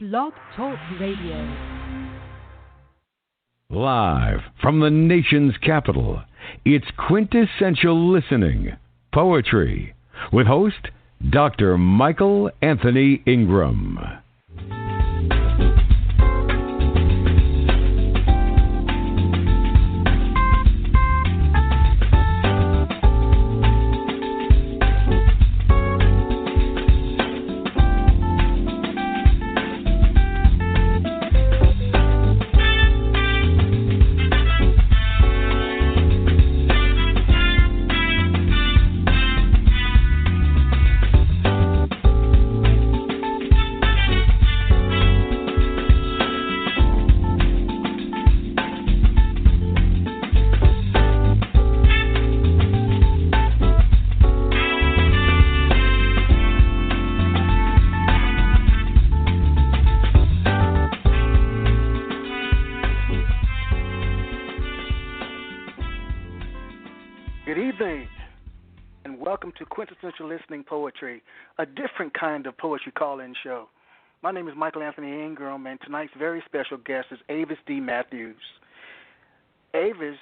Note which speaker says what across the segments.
Speaker 1: Blog Talk Radio.
Speaker 2: Live from the nation's capital, it's Quintessential Listening, Poetry, with host Dr. Michael Anthony Ingram.
Speaker 3: Quintessential Listening Poetry, a different kind of poetry call-in show. My name is Michael Anthony Ingram, and tonight's very special guest is Avis D. Matthews. Avis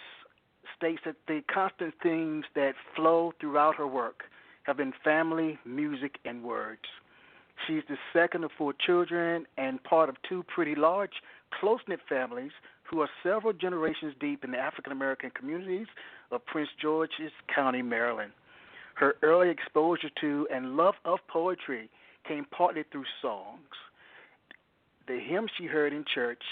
Speaker 3: states that the constant themes that flow throughout her work have been family, music, and words. She's the second of 4 children and part of 2 pretty large, close-knit families who are several generations deep in the African-American communities of Prince George's County, Maryland. Her early exposure to and love of poetry came partly through songs. The hymns she heard in church,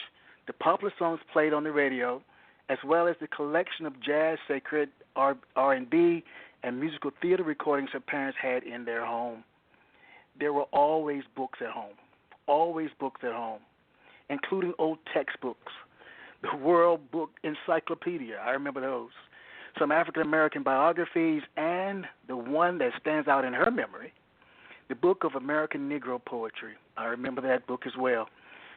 Speaker 3: the popular songs played on the radio, as well as the collection of jazz, sacred, R&B, and musical theater recordings her parents had in their home. There were always books at home, including old textbooks, the World Book Encyclopedia, I remember those, some African-American biographies, and the one that stands out in her memory, the Book of American Negro Poetry. I remember that book as well,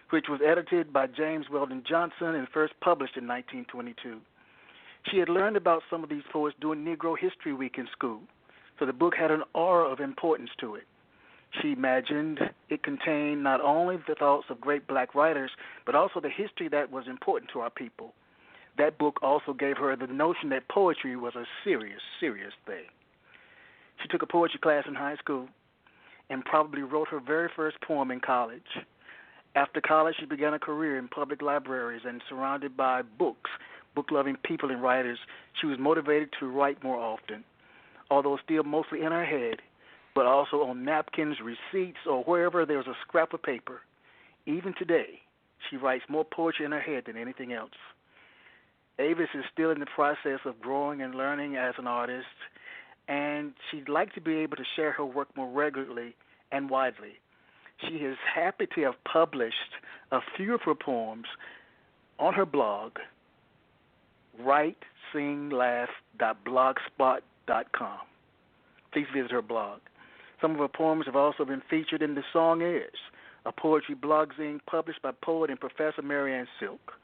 Speaker 3: which was edited by James Weldon Johnson and first published in 1922. She had learned about some of these poets during Negro History Week in school, so the book had an aura of importance to it. She imagined it contained not only the thoughts of great black writers, but also the history that was important to our people. That book also gave her the notion that poetry was a serious, serious thing. She took a poetry class in high school and probably wrote her very first poem in college. After college, she began a career in public libraries and surrounded by books, book-loving people and writers. She was motivated to write more often, although still mostly in her head, but also on napkins, receipts, or wherever there was a scrap of paper. Even today, she writes more poetry in her head than anything else. Avis is still in the process of growing and learning as an artist, and she'd like to be able to share her work more regularly and widely. She is happy to have published a few of her poems on her blog, writesinglaugh.blogspot.com. Please visit her blog. Some of her poems have also been featured in The Song Is, a poetry blogzine published by poet and Professor Marianne Silk.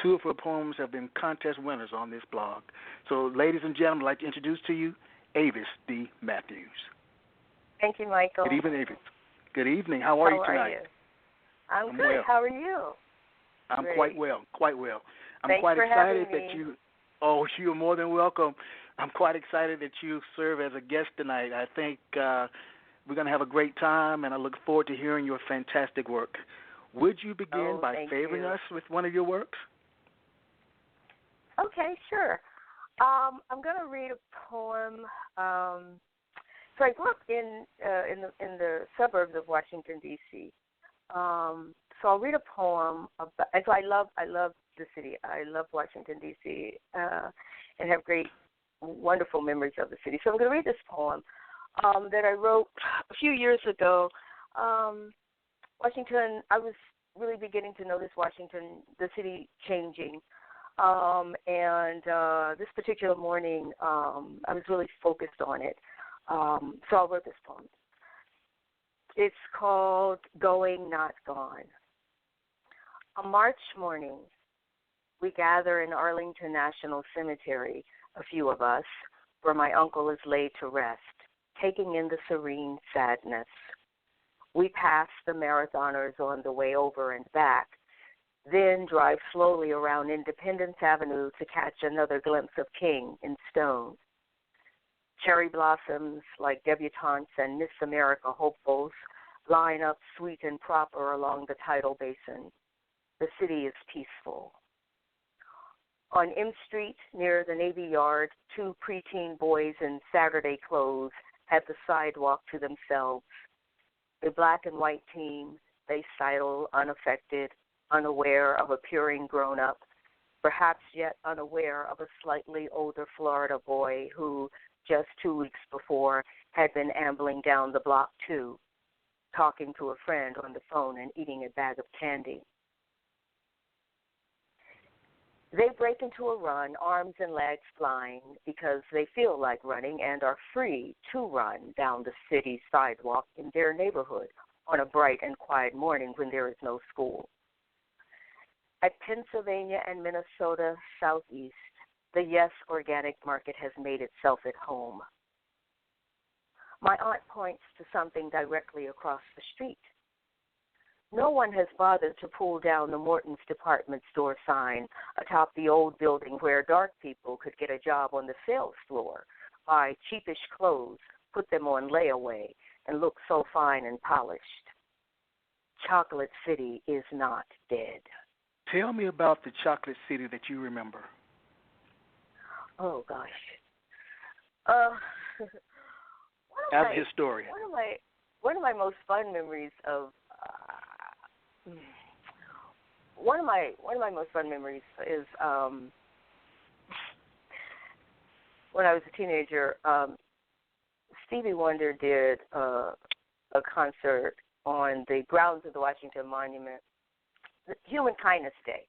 Speaker 3: 2 of her poems have been contest winners on this blog. So, ladies and gentlemen, I'd like to introduce to you Avis D. Matthews.
Speaker 4: Thank you, Michael.
Speaker 3: Good evening, Avis. Good evening. How are you tonight?
Speaker 4: I'm good.
Speaker 3: Well.
Speaker 4: How are you?
Speaker 3: I'm
Speaker 4: Great.
Speaker 3: quite well. I'm
Speaker 4: Thanks
Speaker 3: quite
Speaker 4: for
Speaker 3: excited
Speaker 4: having
Speaker 3: that
Speaker 4: me.
Speaker 3: you're more than welcome. I'm quite excited that you serve as a guest tonight. I think we're going to have a great time, and I look forward to hearing your fantastic work. Would you begin by favoring us with one of your works?
Speaker 4: Okay, sure. I'm going to read a poem. So I grew up in the suburbs of Washington, D.C. So I'll read a poem about. And so I love the city. I love Washington, D.C. And have great, wonderful memories of the city. So I'm going to read this poem that I wrote a few years ago. Washington. I was really beginning to notice Washington, the city, changing. And this particular morning, I was really focused on it. So I wrote this poem. It's called Going Not Gone. A March morning, we gather in Arlington National Cemetery, a few of us, where my uncle is laid to rest, taking in the serene sadness. We pass the marathoners on the way over and back, then drive slowly around Independence Avenue to catch another glimpse of King in stone. Cherry blossoms like debutantes and Miss America hopefuls line up sweet and proper along the tidal basin. The city is peaceful. On M Street, near the Navy Yard, two preteen boys in Saturday clothes had the sidewalk to themselves. A black and white team, they sidle unaffected, unaware of appearing grown-up, perhaps yet unaware of a slightly older Florida boy who, just 2 weeks before, had been ambling down the block too, talking to a friend on the phone and eating a bag of candy. They break into a run, arms and legs flying, because they feel like running and are free to run down the city sidewalk in their neighborhood on a bright and quiet morning when there is no school. At Pennsylvania and Minnesota Southeast, the Yes Organic Market has made itself at home. My aunt points to something directly across the street. No one has bothered to pull down the Morton's department store sign atop the old building where dark people could get a job on the sales floor, buy cheapish clothes, put them on layaway, and look so fine and polished. Chocolate City is not dead.
Speaker 3: Tell me about the Chocolate City that you remember.
Speaker 4: Oh, gosh.
Speaker 3: As a historian.
Speaker 4: One of my most fun memories of one of my most fun memories is when I was a teenager. Stevie Wonder did a concert on the grounds of the Washington Monument, Human Kindness Day.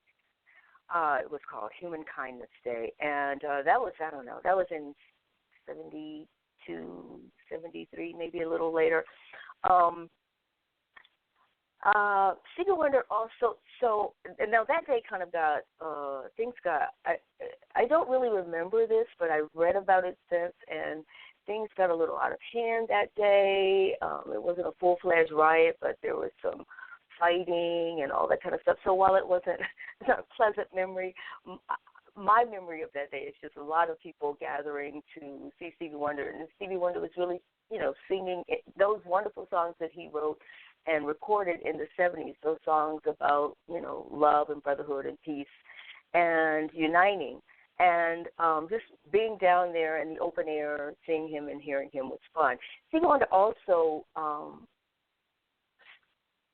Speaker 4: It was called Human Kindness Day, and that was in 72, 73, maybe a little later. Stevie Wonder also, and now that day kind of got, I don't really remember this, but I read about it since, and things got a little out of hand that day. It wasn't a full-fledged riot, but there was some fighting and all that kind of stuff. So while it's not a pleasant memory, my memory of that day is just a lot of people gathering to see Stevie Wonder. And Stevie Wonder was really, singing those wonderful songs that he wrote and recorded in the 70s, those songs about, love and brotherhood and peace and uniting. And just being down there in the open air, seeing him and hearing him was fun. Stevie Wonder also,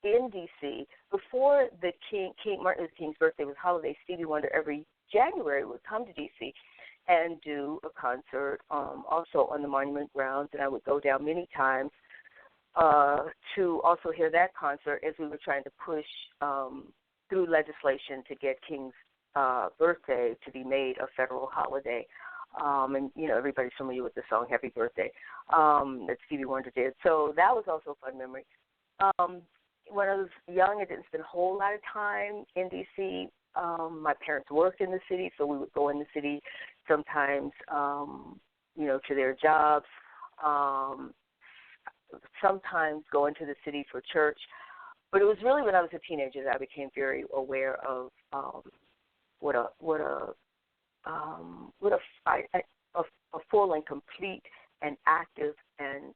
Speaker 4: in D.C., before the King Martin Luther King's birthday was holiday, Stevie Wonder every January would come to D.C. and do a concert also on the Monument grounds, and I would go down many times to also hear that concert as we were trying to push through legislation to get King's birthday to be made a federal holiday. And, everybody's familiar with the song Happy Birthday that Stevie Wonder did. So that was also a fun memory. When I was young, I didn't spend a whole lot of time in D.C. My parents worked in the city, so we would go in the city sometimes, to their jobs, sometimes go into the city for church. But it was really when I was a teenager that I became very aware of what a full and complete and active and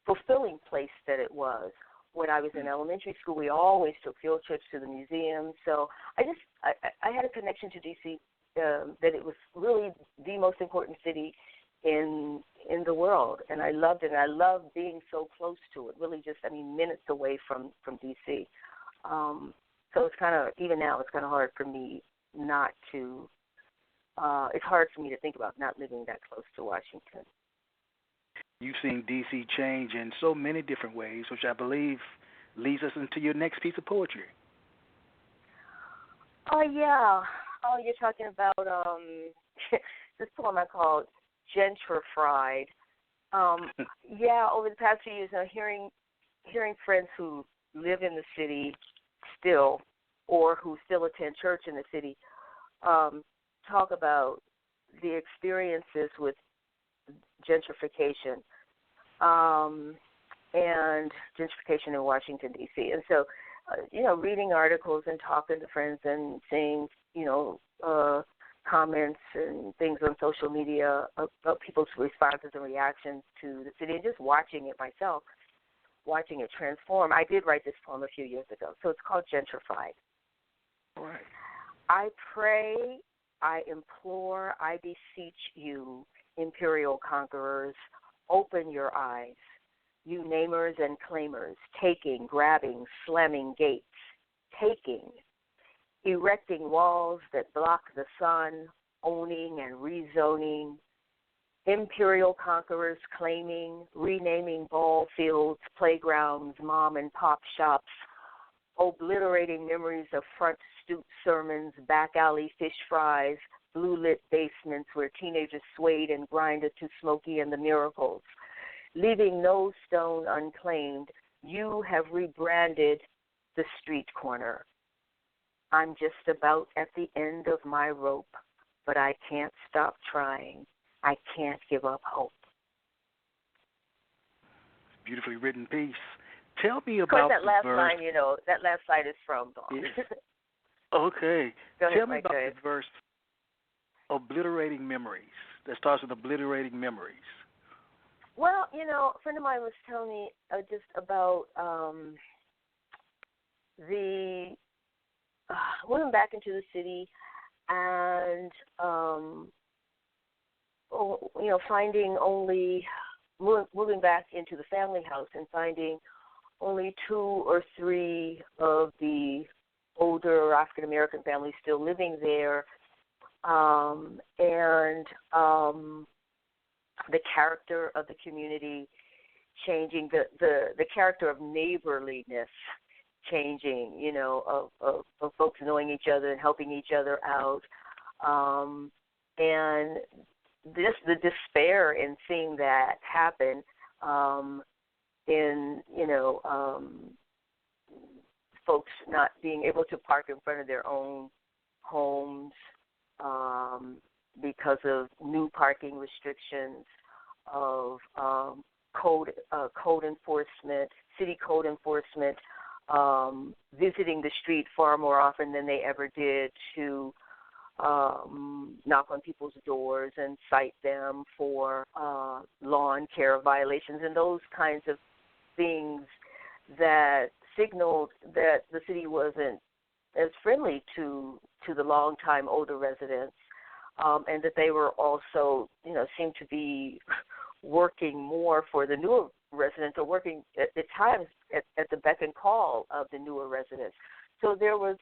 Speaker 4: fulfilling place that it was. When I was in elementary school, we always took field trips to the museum. So I had a connection to D.C. That it was really the most important city in the world, and I loved it. And I loved being so close to it. Really, minutes away from D.C. So it's kind of, even now, it's kind of hard for me not to. It's hard for me to think about not living that close to Washington.
Speaker 3: You've seen D.C. change in so many different ways, which I believe leads us into your next piece of poetry.
Speaker 4: Oh, yeah. Oh, you're talking about this poem I called Gentrified. Yeah, over the past few years, hearing friends who live in the city still or who still attend church in the city talk about the experiences with gentrification. and gentrification in Washington, D.C. And so, reading articles and talking to friends and seeing, comments and things on social media of people's responses and reactions to the city, and just watching it myself, watching it transform. I did write this poem a few years ago, so it's called Gentrified.
Speaker 3: Right.
Speaker 4: I pray, I implore, I beseech you, imperial conquerors, open your eyes, you namers and claimers, taking, grabbing, slamming gates, taking, erecting walls that block the sun, owning and rezoning, imperial conquerors claiming, renaming ball fields, playgrounds, mom and pop shops, obliterating memories of front stoop sermons, back alley fish fries, blue lit basements where teenagers swayed and grinded to Smokey and the Miracles. Leaving no stone unclaimed, you have rebranded the street corner. I'm just about at the end of my rope, but I can't stop trying. I can't give up hope.
Speaker 3: Beautifully written piece. Tell me
Speaker 4: Of course,
Speaker 3: about
Speaker 4: that last
Speaker 3: the verse.
Speaker 4: line, that last line is from Dawn.
Speaker 3: Yeah. Okay.
Speaker 4: Go ahead,
Speaker 3: Tell me
Speaker 4: Mike,
Speaker 3: about
Speaker 4: go ahead.
Speaker 3: the verse, obliterating memories, that starts with obliterating memories.
Speaker 4: Well, a friend of mine was telling me just about the moving back into the city and, finding only, moving back into the family house and finding only 2 or 3 of the older African-American families still living there, and the character of the community changing, the character of neighborliness changing, of folks knowing each other and helping each other out, and the despair in seeing that happen, in folks not being able to park in front of their own homes because of new parking restrictions, of code enforcement, city code enforcement, visiting the street far more often than they ever did to knock on people's doors and cite them for lawn care violations and those kinds of things that signaled that the city wasn't as friendly to the longtime older residents, and that they were also, seemed to be working more for the newer residents, or working at times at the beck and call of the newer residents. So there was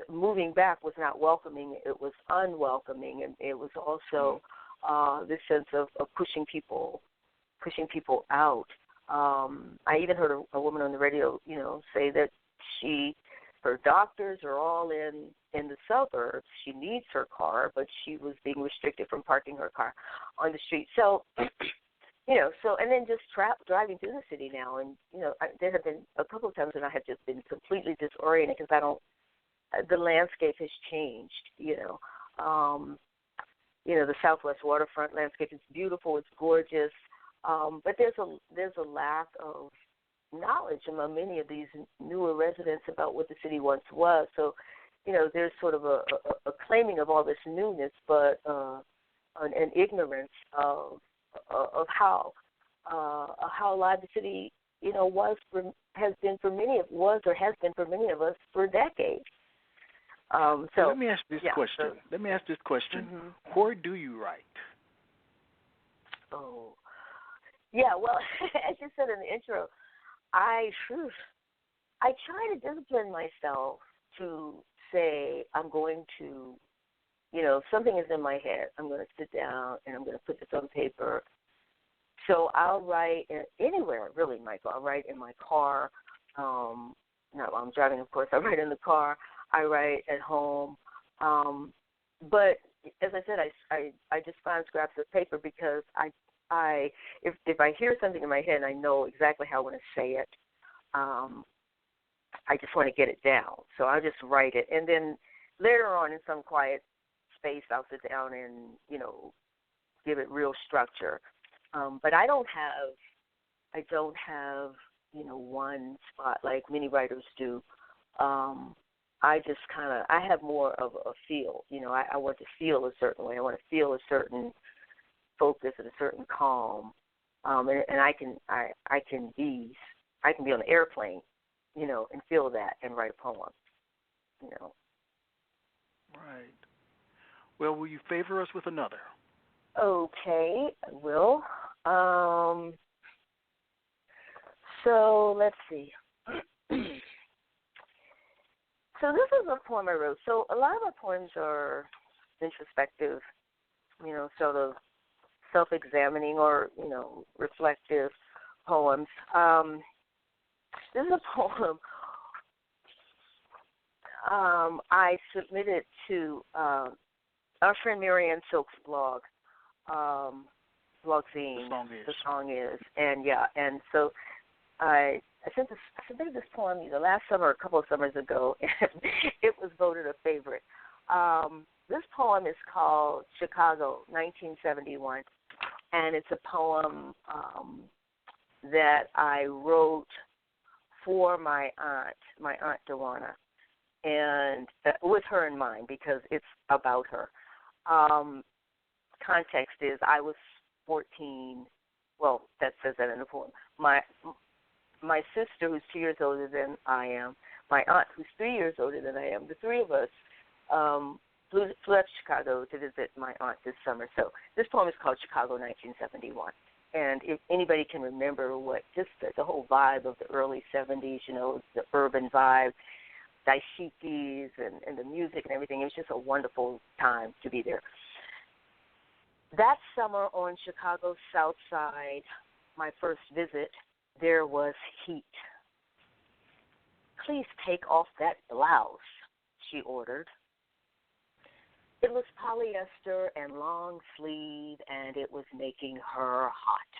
Speaker 4: moving back was not welcoming; it was unwelcoming, and it was also this sense of pushing people out. I even heard a woman on the radio, say that her doctors are all in the suburbs. She needs her car, but she was being restricted from parking her car on the street. So, and then just driving through the city now, and there have been a couple of times when I have just been completely disoriented because the landscape has changed. The Southwest waterfront landscape is beautiful, it's gorgeous, but there's a lack of knowledge among many of these newer residents about what the city once was. So, there's sort of a claiming of all this newness, but an ignorance of how alive the city, has been for many of us for decades. So
Speaker 3: let me ask this question.
Speaker 4: Mm-hmm.
Speaker 3: Where do you write?
Speaker 4: Oh, yeah. Well, as you said in the intro, I try to discipline myself to say I'm going to, if something is in my head, I'm going to sit down and I'm going to put this on paper. So I'll write anywhere, really, Michael. I'll write in my car. No, I'm driving, of course. I write in the car. I write at home. But as I said, I just find scraps of paper because if I hear something in my head and I know exactly how I want to say it, I just want to get it down. So I'll just write it. And then later on in some quiet space, I'll sit down and, give it real structure. But I don't have one spot like many writers do. I just I have more of a feel. I want to feel a certain way. I want to feel a certain focus and a certain calm. And I can be on an airplane, and feel that and write a poem.
Speaker 3: Right. Well, will you favor us with another?
Speaker 4: Okay, I will. So let's see. So this is a poem I wrote. So a lot of my poems are introspective, sort of self-examining or, reflective poems. This is a poem I submitted to our friend Marianne Silk's blog, Blogzine. The song is. And so I submitted this poem either last summer or a couple of summers ago, and it was voted a favorite. This poem is called Chicago, 1971, and it's a poem that I wrote for my aunt Dewana, and with her in mind because it's about her. Context is I was 14. Well, that says that in the poem. My sister, who's 2 years older than I am, my aunt, who's 3 years older than I am, the three of us flew out to Chicago to visit my aunt this summer. So this poem is called Chicago, 1971. And if anybody can remember what just the whole vibe of the early 70s, the urban vibe, dashikis and the music and everything, it was just a wonderful time to be there. That summer on Chicago's South Side, my first visit, there was heat. Please take off that blouse, she ordered. It was polyester and long sleeve, and it was making her hot.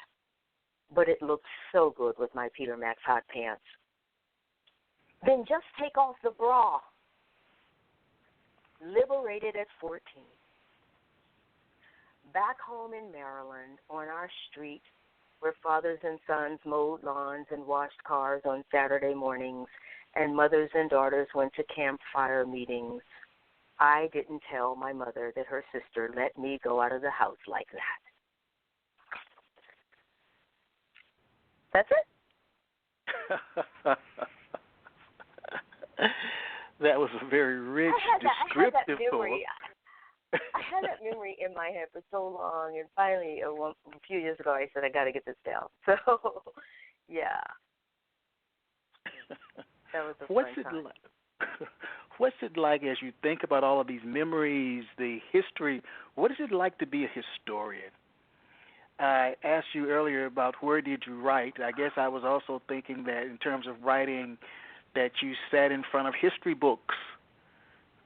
Speaker 4: But it looked so good with my Peter Max hot pants. Then just take off the bra. Liberated at 14. Back home in Maryland, on our street, where fathers and sons mowed lawns and washed cars on Saturday mornings, and mothers and daughters went to campfire meetings, I didn't tell my mother that her sister let me go out of the house like that. That's it.
Speaker 3: That was a very rich, descriptive poem.
Speaker 4: I had that memory in my head for so long, and finally, a few years ago, I said, I got to get this down. So, yeah. That was a fun time.
Speaker 3: What's it like as you think about all of these memories, the history? What is it like to be a historian? I asked you earlier about where did you write. I guess I was also thinking that in terms of writing, that you sat in front of history books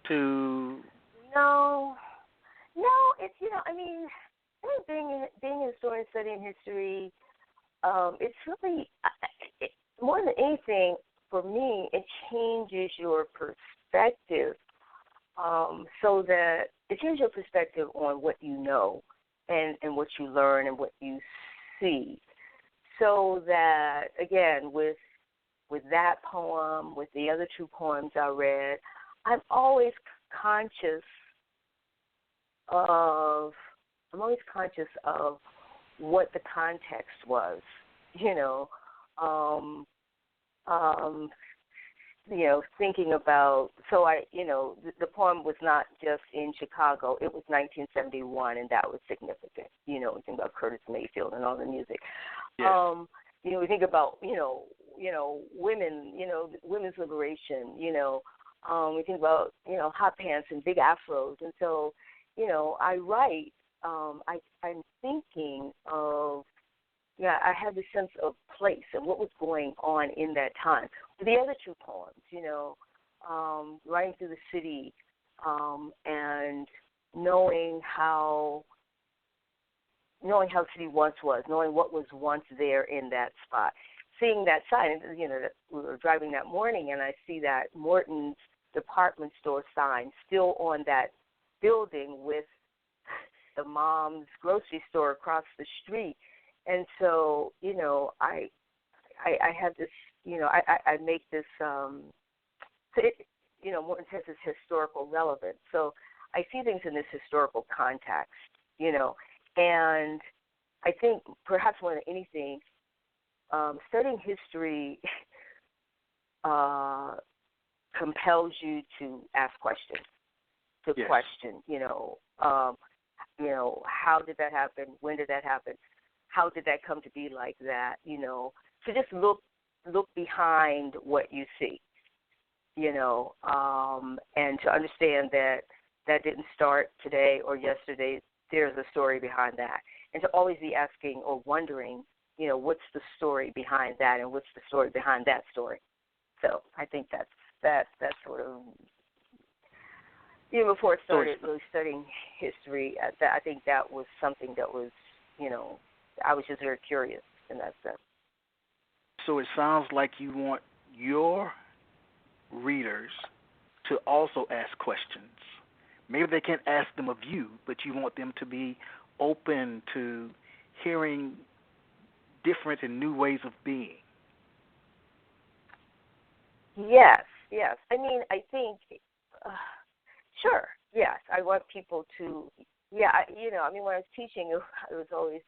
Speaker 3: to...
Speaker 4: No, it's, I think being a historian studying history, it's really, more than anything, for me, it changes your perspective, so that it changes your perspective on what you know and what you learn and what you see. So that, again, with that poem, with the other two poems I read, I'm always conscious of what the context was, thinking about, the poem was not just in Chicago, it was 1971, and that was significant, we think about Curtis Mayfield and all the music.
Speaker 3: Yes.
Speaker 4: We think about, women, women's liberation, we think about, hot pants and big afros. And so, I write, I'm thinking of, I had this sense of place and what was going on in that time. The other two poems, riding through the city, and knowing how the city once was, knowing what was once there in that spot, seeing that sign. That we were driving that morning, and I see that Morton's department store sign still on that building with the mom's grocery store across the street. And so, I have this, I make this, so it, more intense is historical relevance. So I see things in this historical context, and I think perhaps more than anything, studying history compels you to ask questions, to question, how did that happen? When did that happen? How did that come to be like that? To just look behind what you see, and to understand that didn't start today or yesterday. There's a story behind that, and to always be asking or wondering, what's the story behind that, and what's the story behind that story. So I think that's sort of, even before I started really studying history, I think that was something that was, I was just very curious in that sense.
Speaker 3: So it sounds like you want your readers to also ask questions. Maybe they can't ask them of you, but you want them to be open to hearing different and new ways of being.
Speaker 4: Yes. I mean, I think, sure, yes. I want people to, when I was teaching, it was always,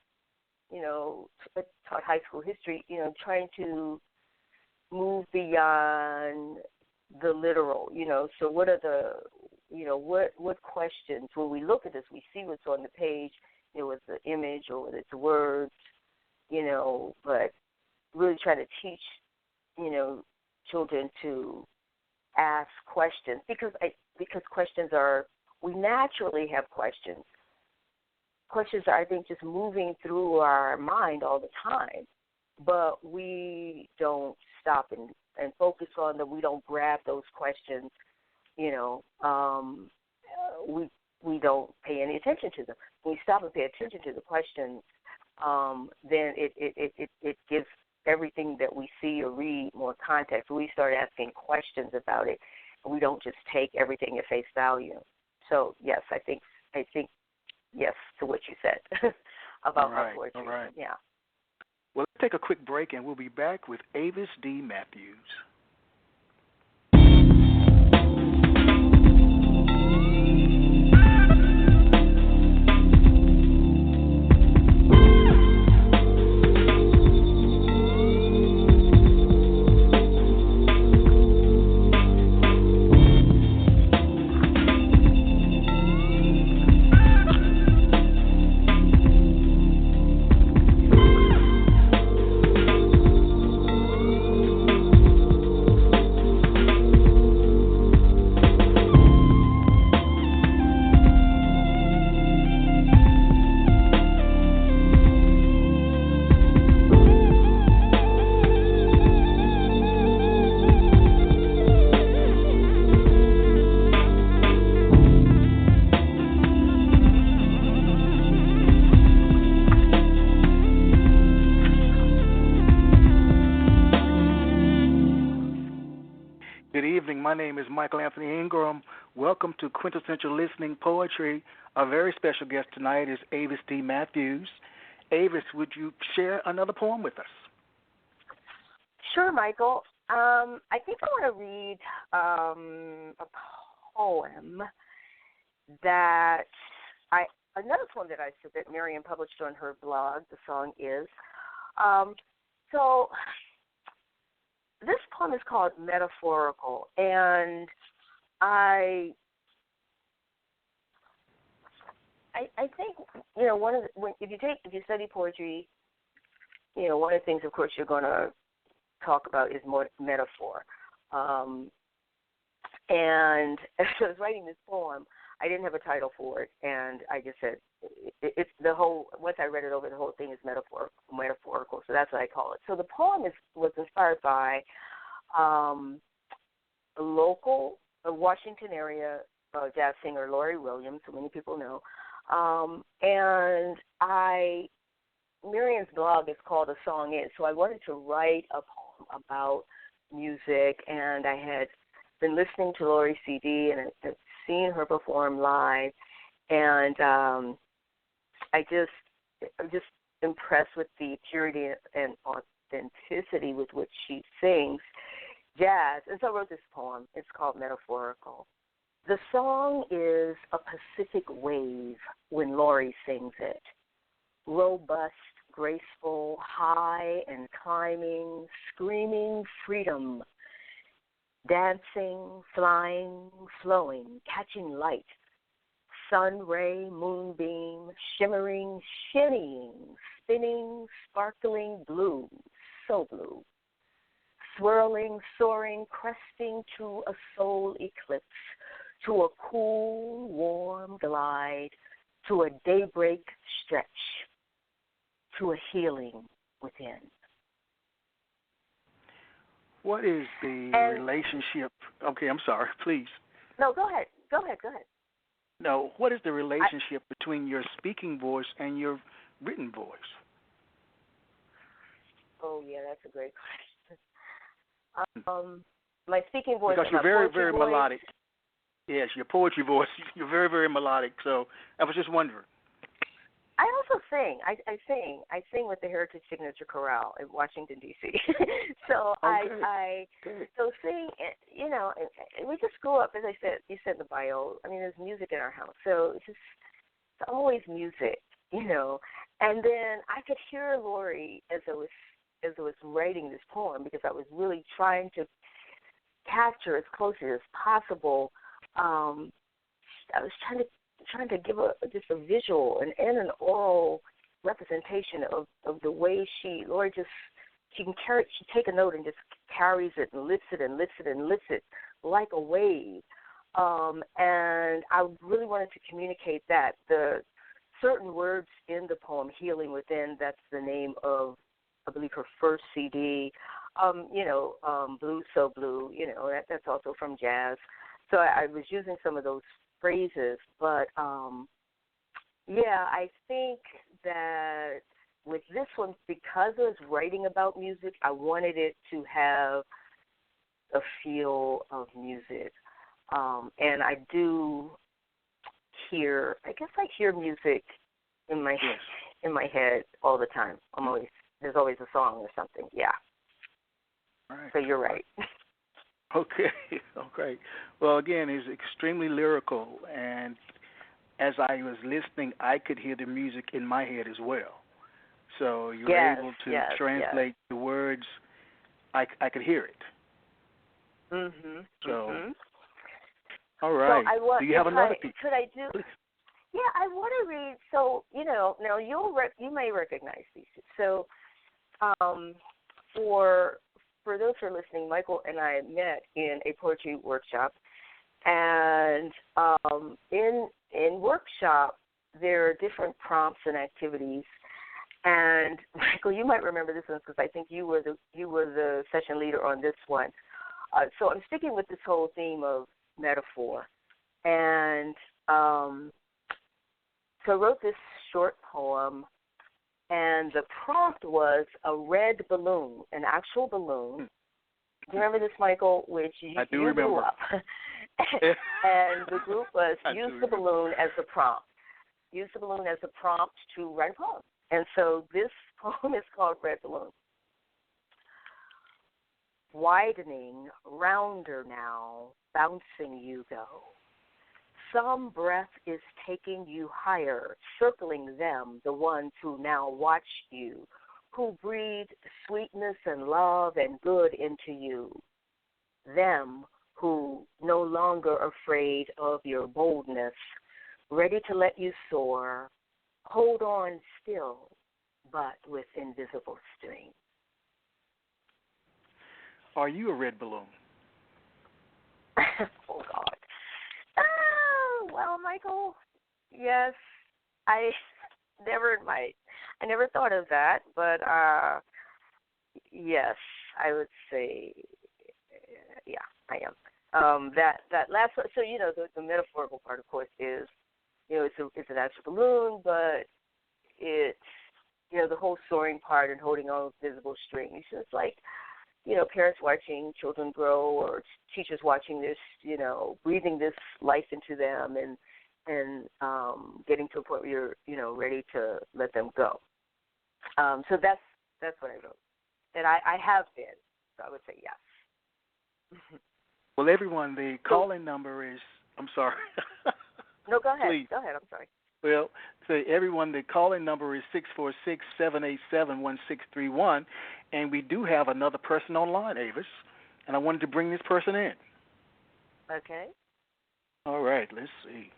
Speaker 4: I taught high school history, trying to move beyond the literal, so what are the, what questions, when we look at this, we see what's on the page, with the image or whether it's words, but really try to teach, children to ask questions because questions are, we naturally have questions. Questions are, I think, just moving through our mind all the time, but we don't stop and focus on them. We don't grab those questions, we don't pay any attention to them. When we stop and pay attention to the questions, then it gives everything that we see or read more context. We start asking questions about it, and we don't just take everything at face value. So yes, I think yes to what you said about my poetry.
Speaker 3: All right.
Speaker 4: Yeah.
Speaker 3: Well, let's take a quick break, and we'll be back with Avis D. Matthews. My name is Michael Anthony Ingram. Welcome to Quintessential Listening Poetry. Our very special guest tonight is Avis D. Matthews. Avis, would you share another poem with us?
Speaker 4: Sure, Michael. I think I want to read a poem that another poem that I said that Miriam published on her blog. The song is. This poem is called Metaphorical, and I think if you study poetry, one of the things, of course, you're going to talk about is more metaphor. And as I was writing this poem, I didn't have a title for it, and I just said it's the whole. Once I read it over, the whole thing is metaphorical. So that's what I call it. So the poem was inspired by a local Washington area jazz singer, Laurie Williams, who many people know, and Miriam's blog is called A Song Is. So I wanted to write a poem about music, and I had been listening to Laurie's CD and had seen her perform live, and I just impressed with the purity and authenticity with which she sings jazz. And so I wrote this poem. It's called Metaphorical. The song is a Pacific wave when Laurie sings it. Robust, graceful, high and climbing, screaming freedom, dancing, flying, flowing, catching light, sun ray, moonbeam, shimmering, shinnying, spinning, sparkling blue, so blue, swirling, soaring, cresting to a soul eclipse, to a cool, warm glide, to a daybreak stretch, to a healing within.
Speaker 3: What is the relationship? Okay, I'm sorry, please.
Speaker 4: No, go ahead.
Speaker 3: No, what is the relationship between your speaking voice and your written voice?
Speaker 4: Oh, yeah, that's a great question. My speaking voice,
Speaker 3: because you're very, very melodic. Yes, your poetry voice, you're very, very melodic. So I was just wondering.
Speaker 4: I also sing. I sing with the Heritage Signature Chorale in Washington, D.C. So
Speaker 3: okay.
Speaker 4: So sing. You know, we just grew up, as I said. You said in the bio. I mean, there's music in our house, so it's always music. You know, and then I could hear Laurie as I was writing this poem, because I was really trying to capture as closely as possible. I was trying to give just a visual and an oral representation of the way Laurie she take a note and just carries it and lifts it and lifts it and lifts it like a wave. And I really wanted to communicate that. The certain words in the poem, Healing Within, that's the name of, I believe, her first CD. Blue, so blue, that's also from jazz. So I was using some of those phrases, but I think that with this one, because I was writing about music, I wanted it to have a feel of music, and I do hear music in my head all the time. There's always a song or something. Yeah.
Speaker 3: Right.
Speaker 4: So you're right.
Speaker 3: Okay. Well, again, it's extremely lyrical, and as I was listening, I could hear the music in my head as well. So you were able to translate the words. I could hear it.
Speaker 4: Mm-hmm.
Speaker 3: So, all right.
Speaker 4: So
Speaker 3: do you have another piece?
Speaker 4: Could I do?
Speaker 3: Please.
Speaker 4: Yeah, I want to read. So now you may recognize these. So, for those who are listening, Michael and I met in a poetry workshop, and in workshop there are different prompts and activities. And Michael, you might remember this one because I think you were the session leader on this one. So I'm sticking with this whole theme of metaphor, and so I wrote this short poem. And the prompt was a red balloon, an actual balloon. Do you remember this, Michael? Which you blew up. And the group was use the balloon as the prompt. Use the balloon as a prompt to write a poem. And so this poem is called Red Balloon. Widening, rounder now, bouncing you go. Some breath is taking you higher, circling them, the ones who now watch you, who breathe sweetness and love and good into you. Them who no longer afraid of your boldness, ready to let you soar, hold on still, but with invisible strength.
Speaker 3: Are you a red balloon?
Speaker 4: Oh, God. Well, Michael, yes, I never thought of that, but yes, I would say, yeah, I am. That last one. So the metaphorical part, of course, is it's an actual balloon, but it's the whole soaring part and holding on with visible strings. It's like parents watching children grow, or teachers watching this, breathing this life into them, and getting to a point where you're ready to let them go. So that's what I wrote. And I have been, so I would say yes.
Speaker 3: Well, everyone, the call-in number is, I'm sorry.
Speaker 4: No, go ahead.
Speaker 3: Please.
Speaker 4: Go ahead, I'm sorry.
Speaker 3: Well, so everyone, the call-in number is 646-787-1631, and we do have another person online, Avis, and I wanted to bring this person in.
Speaker 4: Okay.
Speaker 3: All right, let's see.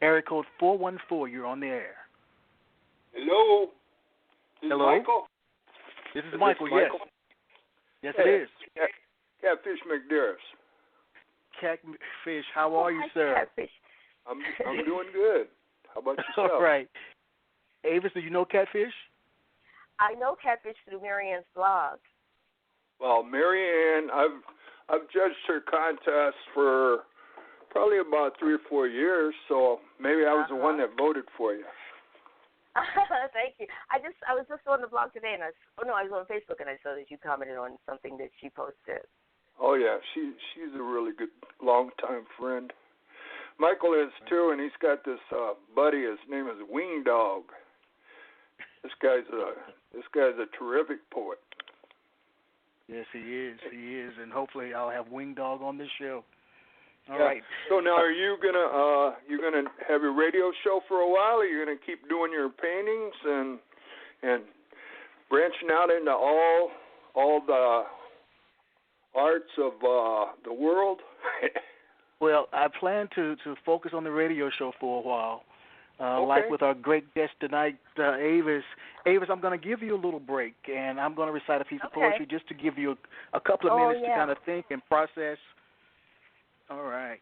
Speaker 3: Area code 414, you're on the air.
Speaker 5: Hello. This
Speaker 3: Hello.
Speaker 5: Is Michael?
Speaker 3: This is Michael, yes. Yes,
Speaker 5: hey,
Speaker 3: it is.
Speaker 5: Catfish McDarris.
Speaker 3: Catfish, how are you, sir?
Speaker 4: Catfish.
Speaker 5: I'm doing good. How about yourself?
Speaker 3: All right. Avis, do you know Catfish?
Speaker 4: I know Catfish through Marianne's blog.
Speaker 5: Well, Marianne, I've judged her contest for probably about 3 or 4 years, so maybe I was the one that voted for you.
Speaker 4: Thank you. I was just on the blog today, and I was on Facebook, and I saw that you commented on something that she posted.
Speaker 5: Oh yeah, she's a really good longtime friend. Michael is too, and he's got this buddy. His name is Wing Dog. This guy's a terrific poet.
Speaker 3: Yes, he is, and hopefully I'll have Wing Dog on this show. All
Speaker 5: yeah.
Speaker 3: right.
Speaker 5: So now, are you gonna have your radio show for a while? Or are you gonna keep doing your paintings and branching out into all the arts of the world?
Speaker 3: Well, I plan to focus on the radio show for a while.
Speaker 5: Okay.
Speaker 3: Like with our great guest tonight, Avis. Avis, I'm going to give you a little break, and I'm going to recite a piece of poetry just to give you a couple of minutes to kind of think and process. All right.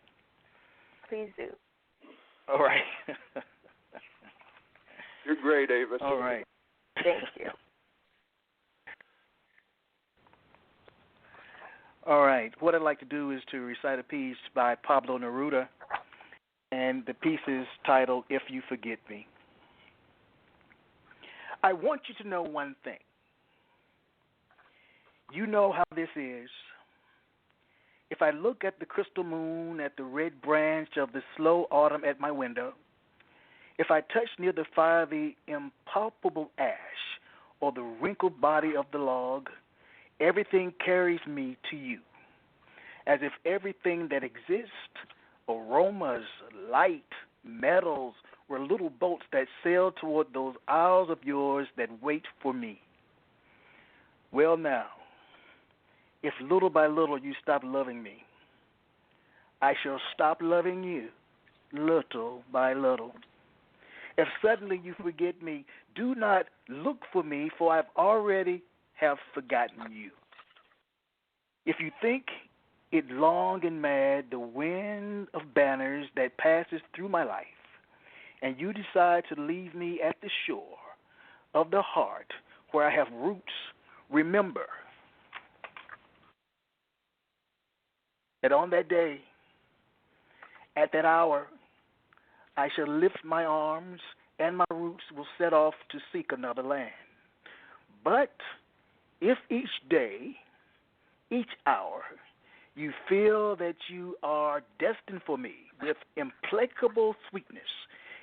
Speaker 4: Please do.
Speaker 3: All right.
Speaker 5: You're great, Avis.
Speaker 3: All right.
Speaker 4: Thank you.
Speaker 3: All right. What I'd like to do is to recite a piece by Pablo Neruda, and the piece is titled, If You Forget Me. I want you to know one thing. You know how this is. If I look at the crystal moon, at the red branch of the slow autumn at my window, if I touch near the fire the impalpable ash or the wrinkled body of the log, everything carries me to you, as if everything that exists, aromas, light, metals, were little boats that sail toward those isles of yours that wait for me. Well now, if little by little you stop loving me, I shall stop loving you little by little. If suddenly you forget me, do not look for me, for I've already have forgotten you. If you think it long and mad, the wind of banners that passes through my life, and you decide to leave me at the shore of the heart where I have roots, remember that on that day, at that hour, I shall lift my arms and my roots will set off to seek another land. But if each day, each hour, you feel that you are destined for me with implacable sweetness,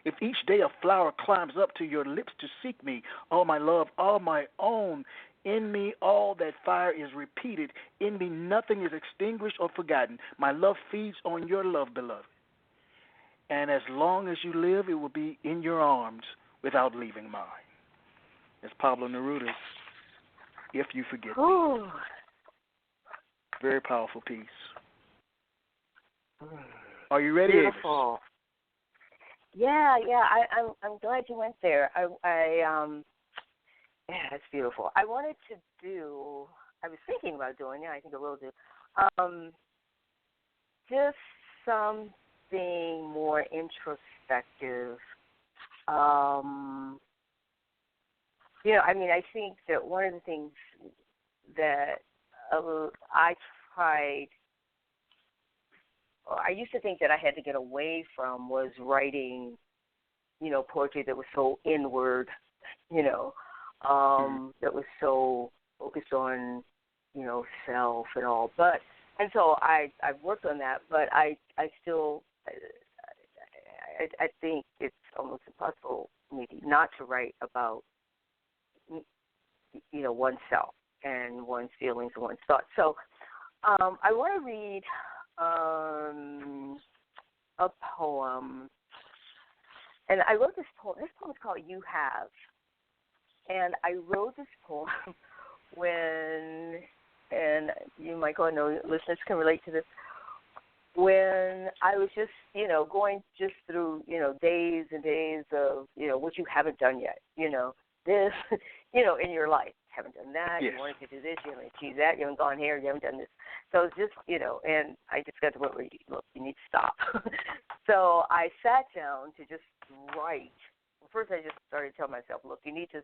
Speaker 3: if each day a flower climbs up to your lips to seek me, all my love, all my own, in me all that fire is repeated, in me nothing is extinguished or forgotten. My love feeds on your love, beloved. And as long as you live, it will be in your arms without leaving mine. It's Pablo Neruda, If You Forget Me. Very powerful piece. Are you ready,
Speaker 4: Beautiful. Yeah. I'm glad you went there. Yeah, it's beautiful. I wanted to do. I was thinking about doing it. I think I will do. Just something more introspective. I think that one of the things that I used to think that I had to get away from was writing, poetry that was so inward, that was so focused on, self and all. And so I've worked on that, but I still, I think it's almost impossible maybe not to write about, oneself and one's feelings and one's thoughts. So I want to read a poem, and I wrote this poem. This poem is called "You Have," and I wrote this poem when, and you, Michael, I know listeners can relate to this, when I was just, going just through, days and days of, what you haven't done yet, this, in your life. Haven't done that,
Speaker 5: yes.
Speaker 4: You wanted to do this, you haven't achieved that, you haven't gone here, you haven't done this. So it's just, and I just got to the point where, look, you need to stop. So I sat down to just write. Well, first I just started telling myself, look, you need to,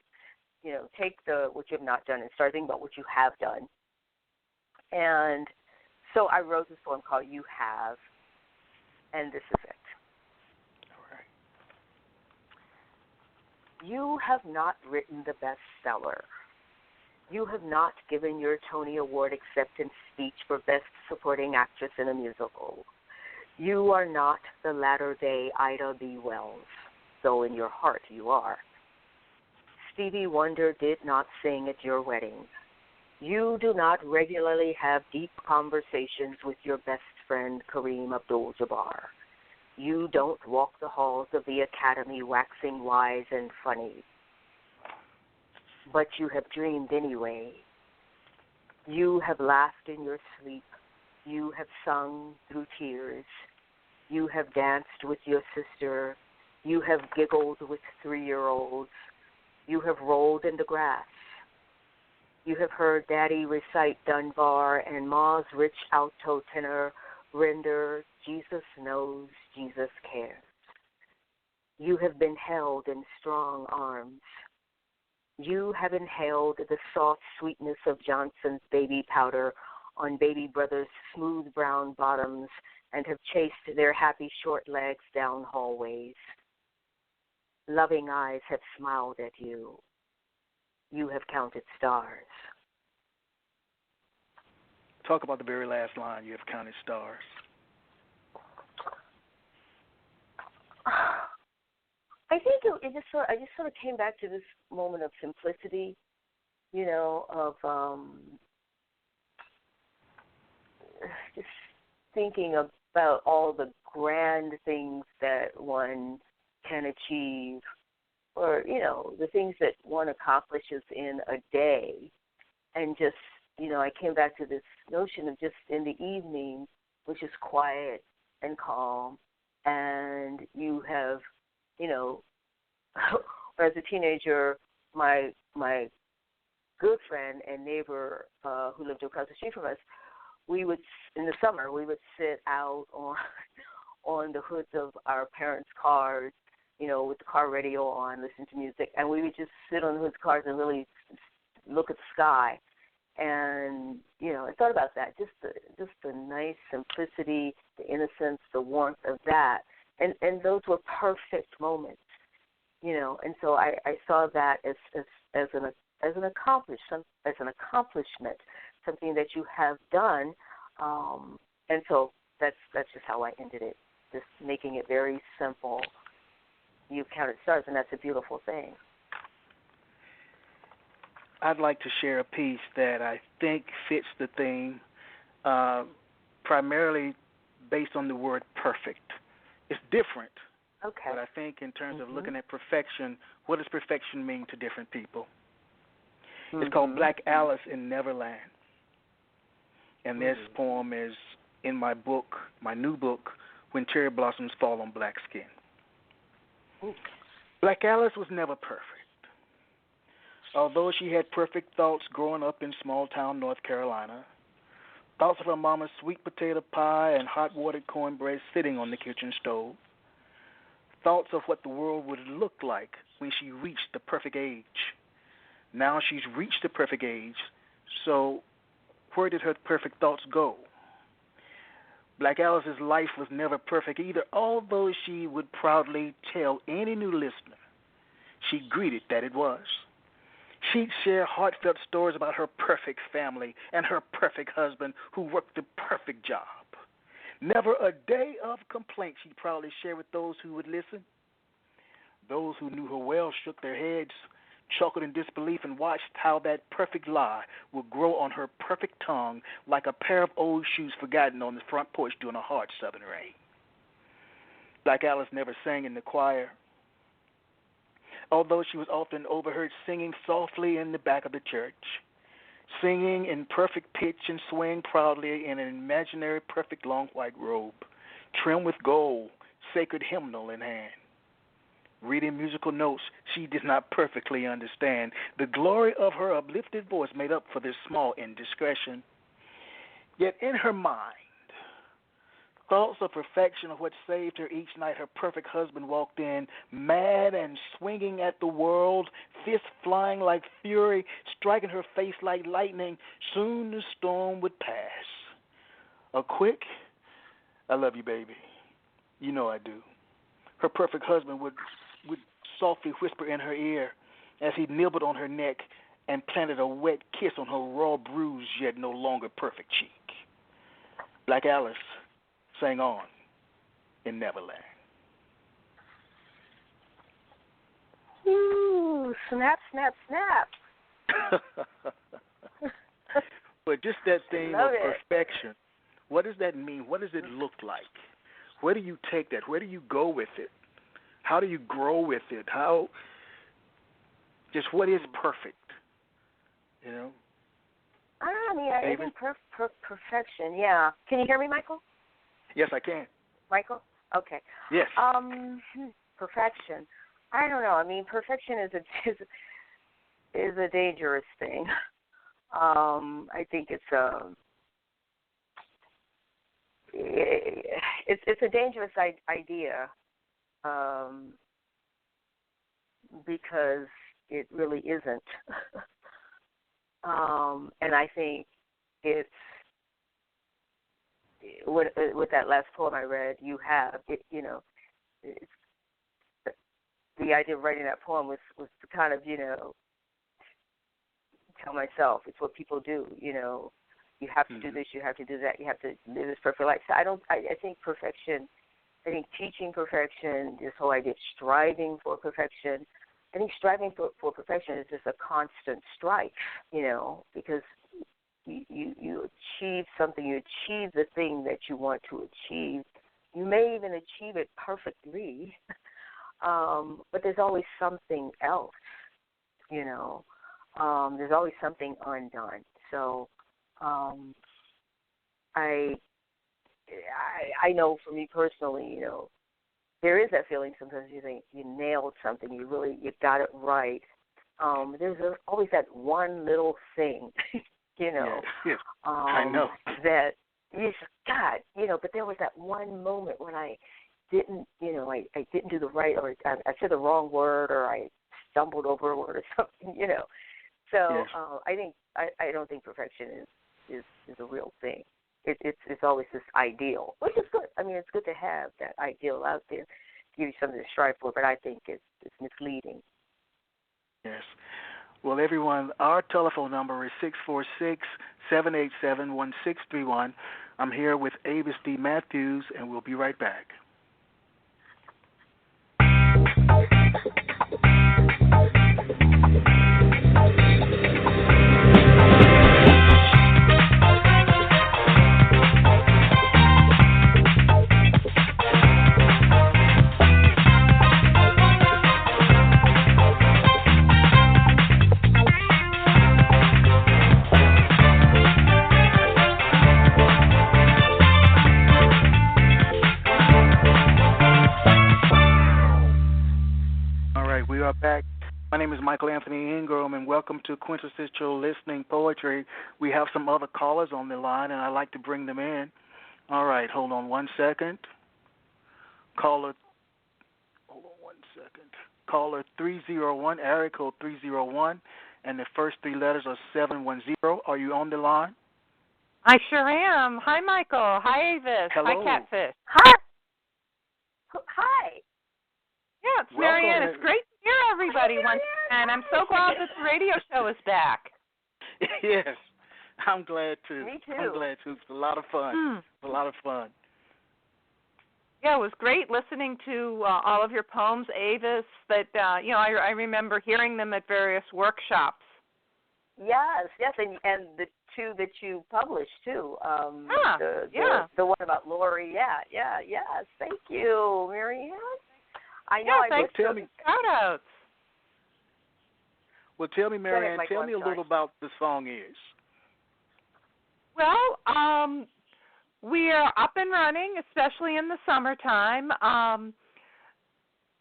Speaker 4: take what you have not done and start thinking about what you have done. And so I wrote this poem called "You Have," and this is it.
Speaker 5: All right.
Speaker 4: You have not written the bestseller. You have not given your Tony Award acceptance speech for Best Supporting Actress in a Musical. You are not the latter-day Ida B. Wells, though in your heart you are. Stevie Wonder did not sing at your wedding. You do not regularly have deep conversations with your best friend Kareem Abdul-Jabbar. You don't walk the halls of the Academy waxing wise and funny. But you have dreamed anyway. You have laughed in your sleep. You have sung through tears. You have danced with your sister. You have giggled with 3-year-olds. You have rolled in the grass. You have heard Daddy recite Dunbar and Ma's rich alto tenor render, Jesus knows, Jesus cares. You have been held in strong arms. You have inhaled the soft sweetness of Johnson's baby powder on baby brothers' smooth brown bottoms and have chased their happy short legs down hallways. Loving eyes have smiled at you. You have counted stars.
Speaker 3: Talk about the very last line, you have counted stars.
Speaker 4: I think I just sort of came back to this moment of simplicity, of just thinking about all the grand things that one can achieve, or the things that one accomplishes in a day, and just I came back to this notion of just in the evening, which is quiet and calm, and you have as a teenager, my good friend and neighbor who lived across the street from us, in the summer we would sit out on the hoods of our parents' cars, with the car radio on, listen to music, and we would just sit on the hoods of cars and really look at the sky. And I thought about that, just the nice simplicity, the innocence, the warmth of that, and those were perfect moments. And so I saw that as an accomplishment, something that you have done, and so that's just how I ended it, just making it very simple. You've counted stars, and that's a beautiful thing.
Speaker 3: I'd like to share a piece that I think fits the theme, primarily based on the word perfect. It's different.
Speaker 4: Okay.
Speaker 3: But I think in terms of looking at perfection, what does perfection mean to different people? It's called Black Alice in Neverland. And this poem is in my book, my new book, When Cherry Blossoms Fall on Black Skin.
Speaker 4: Ooh.
Speaker 3: Black Alice was never perfect. Although she had perfect thoughts growing up in small-town North Carolina, thoughts of her mama's sweet potato pie and hot-watered cornbread sitting on the kitchen stove, thoughts of what the world would look like when she reached the perfect age. Now she's reached the perfect age, so where did her perfect thoughts go? Black Alice's life was never perfect either, although she would proudly tell any new listener she greeted that it was. She'd share heartfelt stories about her perfect family and her perfect husband who worked the perfect job. Never a day of complaint she'd proudly share with those who would listen. Those who knew her well shook their heads, chuckled in disbelief, and watched how that perfect lie would grow on her perfect tongue like a pair of old shoes forgotten on the front porch during a hard southern rain. Black Alice never sang in the choir, although she was often overheard singing softly in the back of the church, singing in perfect pitch and swaying proudly in an imaginary perfect long white robe, trimmed with gold, sacred hymnal in hand. Reading musical notes she did not perfectly understand, the glory of her uplifted voice made up for this small indiscretion. Yet in her mind, thoughts of perfection of what saved her each night. Her perfect husband walked in, mad and swinging at the world, fists flying like fury, striking her face like lightning. Soon the storm would pass. A quick, I love you, baby. You know I do. Her perfect husband would softly whisper in her ear as he nibbled on her neck and planted a wet kiss on her raw, bruised, yet no longer perfect cheek. Black Alice sang on in Neverland.
Speaker 4: Ooh, snap, snap, snap.
Speaker 3: But just that theme of perfection, what does that mean? What does it look like? Where do you take that? Where do you go with it? How do you grow with it? Just what is perfect? You know?
Speaker 4: I think perfection, yeah. Can you hear me, Michael?
Speaker 3: Yes, I can.
Speaker 4: Michael? Okay.
Speaker 3: Yes.
Speaker 4: Perfection. I don't know. I mean, perfection is a dangerous thing. I think it's a dangerous idea because it really isn't. And I think it's with that last poem I read, you have it. You know, it's, the idea of writing that poem was to kind of tell myself it's what people do. You know, you have to do this, you have to do that, you have to live this perfect life. So I think perfection. I think teaching perfection, this whole idea of striving for perfection. I think striving for perfection is just a constant strife, because you achieve something, you achieve the thing that you want to achieve. You may even achieve it perfectly, but there's always something else, There's always something undone. So I know for me personally, there is that feeling sometimes you think you nailed something, you got it right. There's always that one little thing,
Speaker 3: Yes. I know.
Speaker 4: That you just got, but there was that one moment when I didn't, I didn't do the right, or I said the wrong word, or I stumbled over a word or something, So
Speaker 3: yes.
Speaker 4: I don't think perfection is a real thing. It's always this ideal, which is good. I mean, it's good to have that ideal out there, give you something to strive for, but I think it's misleading.
Speaker 3: Yes. Well, everyone, our telephone number is 646-787-1631. I'm here with Avis D. Matthews, and we'll be right back. We are back. My name is Michael Anthony Ingram, and welcome to Quintessential Listening Poetry. We have some other callers on the line, and I'd like to bring them in. All right, hold on one second. Caller 301, area code 301, and the first three letters are 710. Are you on the line?
Speaker 6: I sure am. Hi, Michael. Hi, Avis.
Speaker 3: Hello.
Speaker 6: Hi, Catfish.
Speaker 4: Hi. Hi.
Speaker 6: Yeah, it's Marianne. It's great to hear everybody once again. I'm so glad that the radio show is back.
Speaker 3: Yes, I'm glad too.
Speaker 4: Me too.
Speaker 3: I'm glad too. It's a lot of fun. A lot of fun.
Speaker 6: Yeah, it was great listening to all of your poems, Avis. That I remember hearing them at various workshops.
Speaker 4: Yes, and the two that you published too. The one about Lori. Yes. Thank you, Marianne. I know.
Speaker 6: Thanks for the shout-outs.
Speaker 3: Well, tell me, Marianne, tell me a little about the song is.
Speaker 6: Well, we are up and running, especially in the summertime.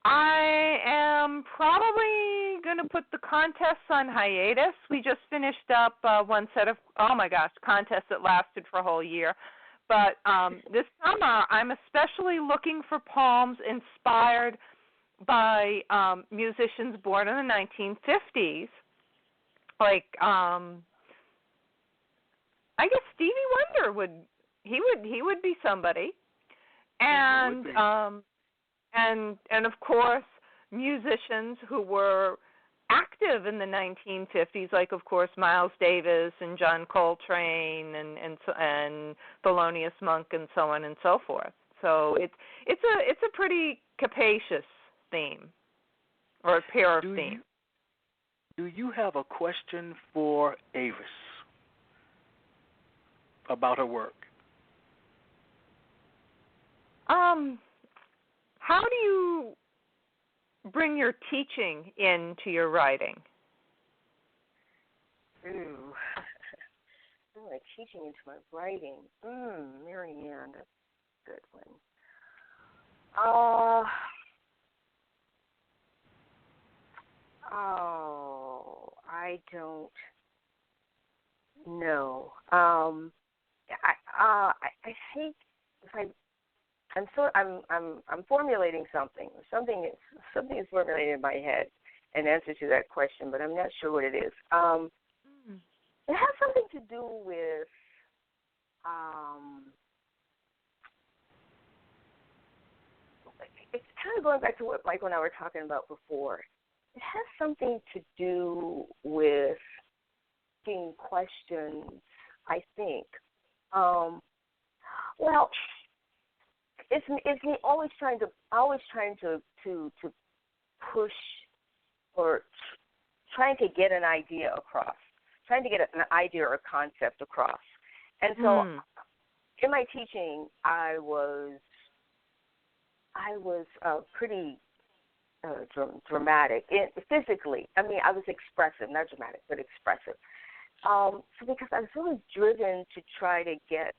Speaker 6: I am probably going to put the contests on hiatus. We just finished up one set of, contests that lasted for a whole year. But this summer, I'm especially looking for poems inspired by musicians born in the 1950s. Like, I guess Stevie Wonder would be somebody. And of course, musicians who were active in the 1950s, like of course Miles Davis and John Coltrane and Thelonious Monk and so on and so forth. So it's a pretty capacious theme, or a pair of themes.
Speaker 3: Do you have a question for Avis about her work?
Speaker 6: How do you bring your teaching into your writing?
Speaker 4: Ooh, bring my teaching into my writing. Marianne, that's a good one. I don't know. I think if I'm formulating something. Something is formulated in my head, an answer to that question, but I'm not sure what it is. It has something to do with it's kind of going back to what Michael and I were talking about before. It has something to do with asking questions, I think. Well, it's me always trying to push or trying to get an idea across, trying to get an idea or a concept across. And so in my teaching, I was pretty dramatic physically. I mean, I was expressive, not dramatic, but expressive. So because I was really driven to try to get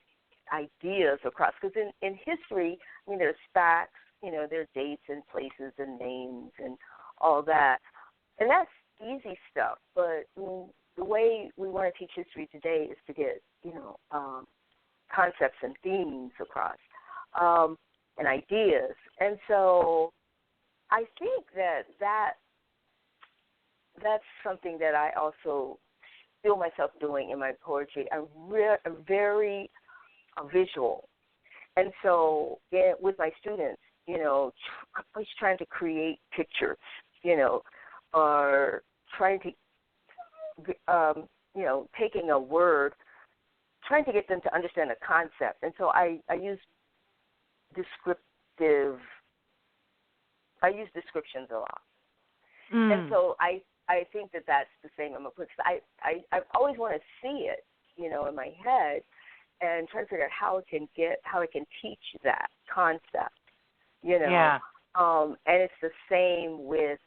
Speaker 4: ideas across, because in history, I mean, there's facts, there's dates and places and names and all that, and that's easy stuff. But the way we want to teach history today is to get concepts and themes across and ideas, and so I think that's something that I also feel myself doing in my poetry. I'm very visual. And so with my students, I'm always trying to create pictures, or trying to, taking a word, trying to get them to understand a concept. And so I use descriptions a lot. And so I think that's the same. I always want to see it, in my head, and try to figure out how I can teach that concept,
Speaker 6: Yeah.
Speaker 4: And it's the same with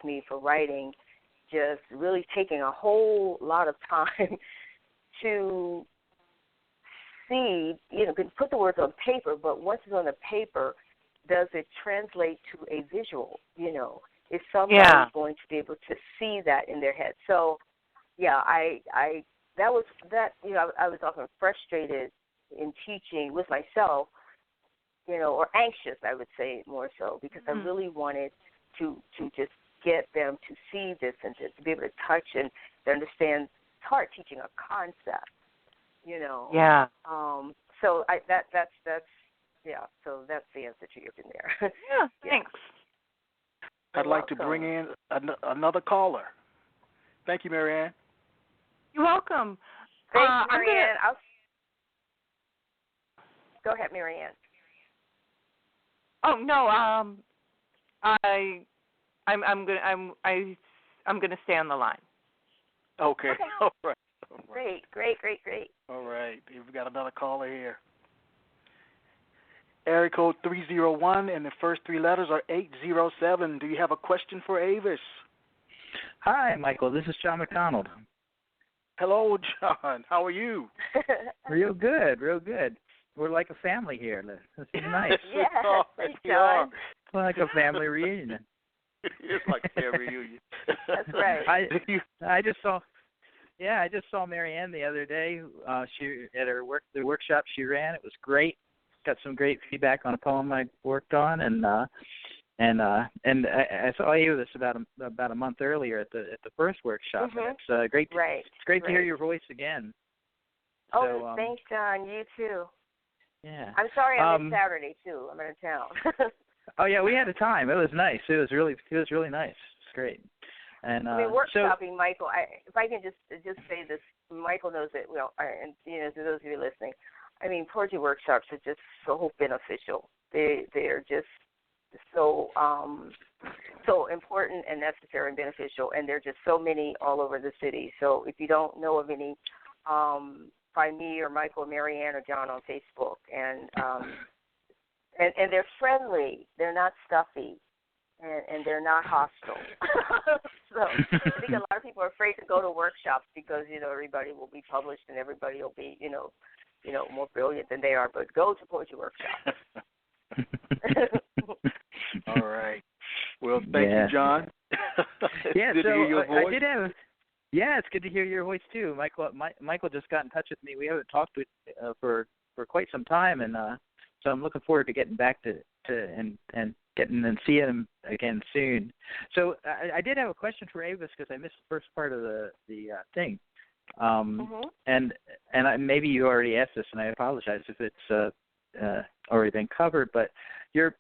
Speaker 4: me for writing, just really taking a whole lot of time to see, put the words on paper, but once it's on the paper, does it translate to a visual, Is somebody going to be able to see that in their head? So, I was often frustrated in teaching with myself, or anxious, I would say more so, because I really wanted to just get them to see this and to be able to touch and to understand. It's hard teaching a concept,
Speaker 6: Yeah.
Speaker 4: So so that's the answer to your thing there.
Speaker 6: Yeah, thanks.
Speaker 3: I'd like to bring in another caller. Thank you, Marianne.
Speaker 6: You're welcome.
Speaker 4: Thanks, Marianne. Go ahead, Marianne.
Speaker 6: Oh no, I'm gonna stay on the line.
Speaker 3: Okay. All right.
Speaker 4: Great.
Speaker 3: All right. We've got another caller here. Area code 301, and the first three letters are 807. Do you have a question for Avis?
Speaker 7: Hi, Michael. This is John McDonald.
Speaker 3: Hello, John. How are you?
Speaker 7: Real good. We're like a family here. This is nice.
Speaker 4: Yeah, thanks, John.
Speaker 7: We're like a family reunion.
Speaker 3: It's like a family reunion.
Speaker 4: That's right.
Speaker 7: I just saw Mary Ann the other day. She at the workshop she ran. It was great. Got some great feedback on a poem I worked on, and I saw Avis about a month earlier at the first workshop.
Speaker 4: Mm-hmm.
Speaker 7: And it's great.
Speaker 4: Right.
Speaker 7: It's great to hear your voice again.
Speaker 4: Oh,
Speaker 7: So,
Speaker 4: thanks, John. You too.
Speaker 7: Yeah.
Speaker 4: I'm sorry I missed Saturday too. I'm out of town.
Speaker 7: Oh yeah, we had a time. It was nice. It was really nice. It's great. And
Speaker 4: I mean, workshopping, Michael. If I can just say this, Michael knows it well, and to those of you listening, I mean, poetry workshops are just so beneficial. They're just so important and necessary and beneficial, and there are just so many all over the city. So if you don't know of any, find me or Michael, Mary Ann, or John on Facebook, and they're friendly. They're not stuffy, and they're not hostile. So I think a lot of people are afraid to go to workshops because everybody will be published and everybody will be more brilliant than they are. But go to poetry workshops.
Speaker 3: All right. Well, thank you, John.
Speaker 7: Yeah,
Speaker 3: good to hear your voice.
Speaker 7: I did have. Yeah, it's good to hear your voice too, Michael. Michael just got in touch with me. We haven't talked for quite some time, and so I'm looking forward to getting back to and getting and seeing him again soon. So I did have a question for Avis because I missed the first part of the thing. And maybe you already asked this, and I apologize if it's already been covered. But you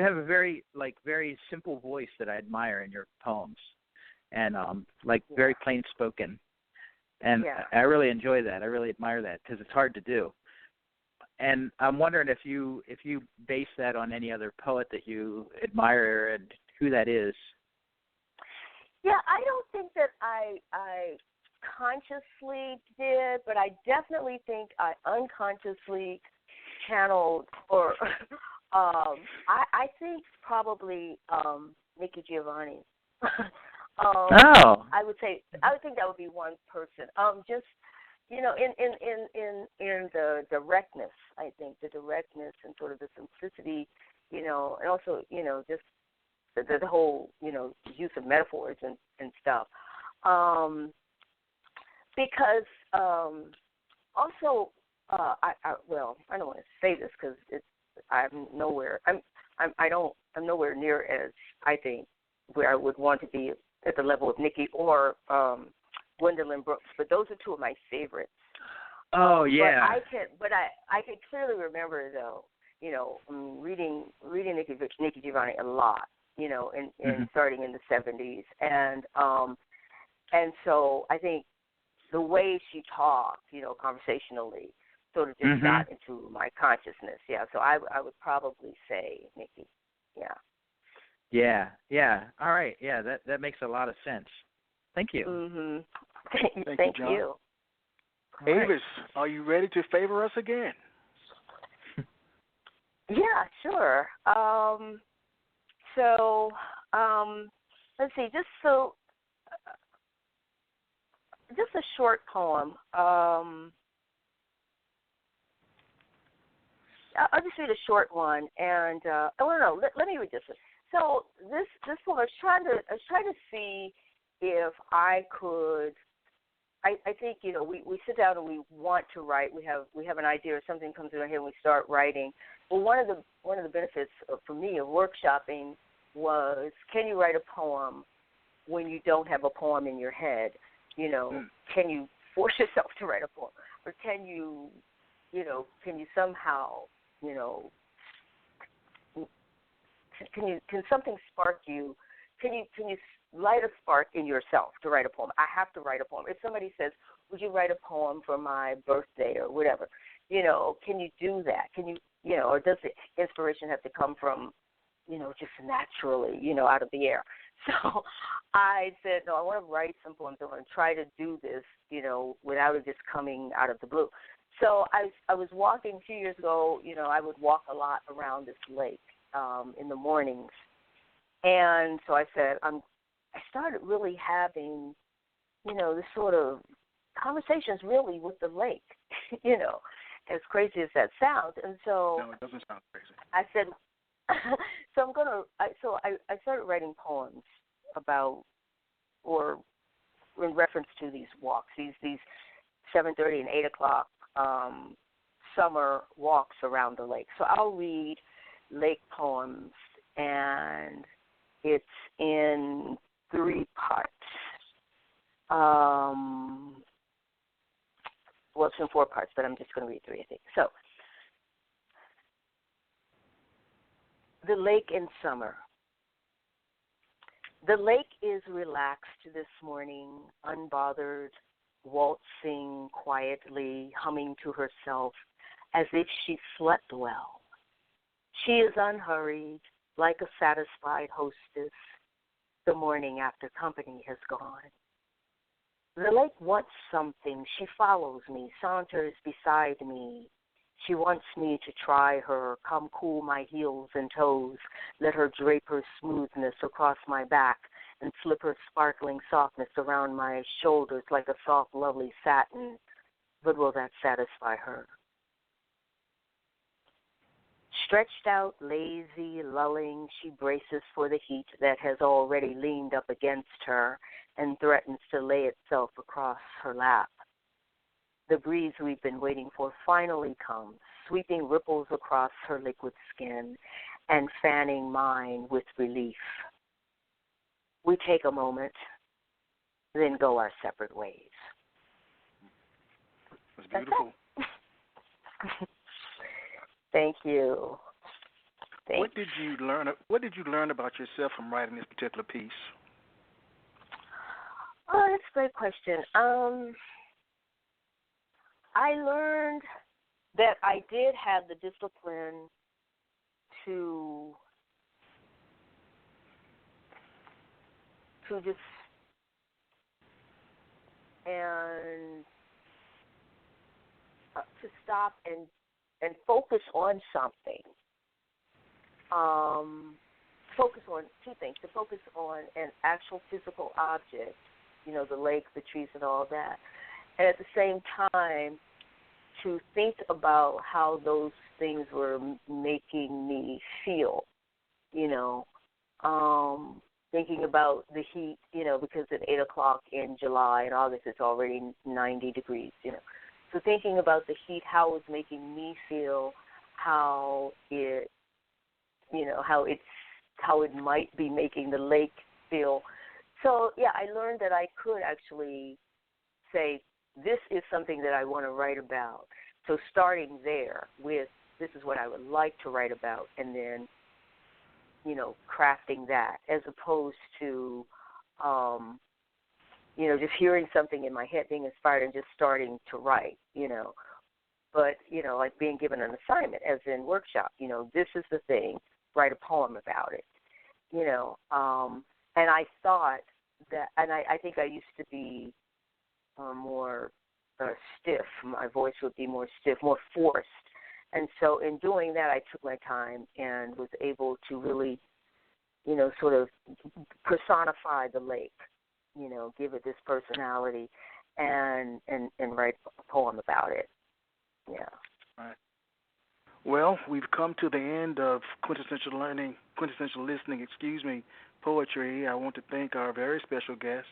Speaker 7: have a very simple voice that I admire in your poems, and very plain spoken. And I really enjoy that. I really admire that because it's hard to do. And I'm wondering if you base that on any other poet that you admire and who that is.
Speaker 4: Yeah, I don't think that I consciously did, but I definitely think I unconsciously channeled, or I think probably Nikki Giovanni. I would think that would be one person. Just in the directness, I think the directness and sort of the simplicity, and also just the whole use of metaphors and stuff. Because also I don't want to say this because I'm nowhere near as I think where I would want to be at the level of Nikki or Gwendolyn Brooks, but those are two of my favorites.
Speaker 7: Oh yeah.
Speaker 4: But I can clearly remember though, reading Nikki Giovanni a lot, in starting in the 70s, and so I think the way she talked, conversationally, sort of just got into my consciousness. Yeah, so I would probably say Nikki. Yeah.
Speaker 7: Yeah. All right. Yeah, that makes a lot of sense. Thank you.
Speaker 3: Mm-hmm.
Speaker 4: Thank
Speaker 3: John.
Speaker 4: you.
Speaker 3: Avis, are you ready to favor us again?
Speaker 4: Yeah, sure. So let's see. Just a short poem. I'll just read a short one, and let me read this one. So this poem, I was trying to see if I could. I think we sit down and we want to write. We have an idea or something comes in our head and we start writing. Well, one of the benefits for me of workshopping was, can you write a poem when you don't have a poem in your head? Can you force yourself to write a poem, or can you somehow, can something spark you? Can you light a spark in yourself to write a poem? I have to write a poem. If somebody says, "Would you write a poem for my birthday or whatever?" Can you do that? Can or does the inspiration have to come from, just naturally, out of the air? So I said, no, I want to write some poems. I want to try to do this, without it just coming out of the blue. So I was walking a few years ago, I would walk a lot around this lake in the mornings. And so I said, I started really having, this sort of conversations really with the lake, as crazy as that sounds. And so
Speaker 3: No, it doesn't sound crazy.
Speaker 4: I said, I started writing poems about, or in reference to these walks, these 7:30 and 8 o'clock summer walks around the lake. So I'll read lake poems, and it's in 3 parts. Well, it's in 4 parts, but I'm just going to read 3, I think. So, the lake in summer. The lake is relaxed this morning, unbothered, waltzing quietly, humming to herself as if she slept well. She is unhurried, like a satisfied hostess, the morning after company has gone. The lake wants something. She follows me, saunters beside me. She wants me to try her, come cool my heels and toes, let her drape her smoothness across my back and slip her sparkling softness around my shoulders like a soft, lovely satin. But will that satisfy her? Stretched out, lazy, lulling, she braces for the heat that has already leaned up against her and threatens to lay itself across her lap. The breeze we've been waiting for finally comes, sweeping ripples across her liquid skin and fanning mine with relief. We take a moment, then go our separate ways.
Speaker 3: It was beautiful.
Speaker 4: Thank you.
Speaker 3: What did you learn about yourself from writing this particular piece?
Speaker 4: Oh, that's a great question. I learned that I did have the discipline to just to stop and focus on something. Focus on 2 things. To focus on an actual physical object, the lake, the trees, and all that. And at the same time, to think about how those things were making me feel, thinking about the heat, because at 8 o'clock in July and August it's already 90 degrees, So thinking about the heat, how it was making me feel, how it might be making the lake feel. So, yeah, I learned that I could actually say, this is something that I want to write about. So starting there with, this is what I would like to write about, and then, crafting that, as opposed to, just hearing something in my head, being inspired, and just starting to write, But, like being given an assignment, as in workshop, this is the thing, write a poem about it, And I thought that, and I think I used to be more stiff. My voice would be more stiff, more forced. And so in doing that, I took my time and was able to really, sort of personify the lake, give it this personality and write a poem about it. Yeah.
Speaker 3: All right. Well, we've come to the end of quintessential listening, poetry. I want to thank our very special guest,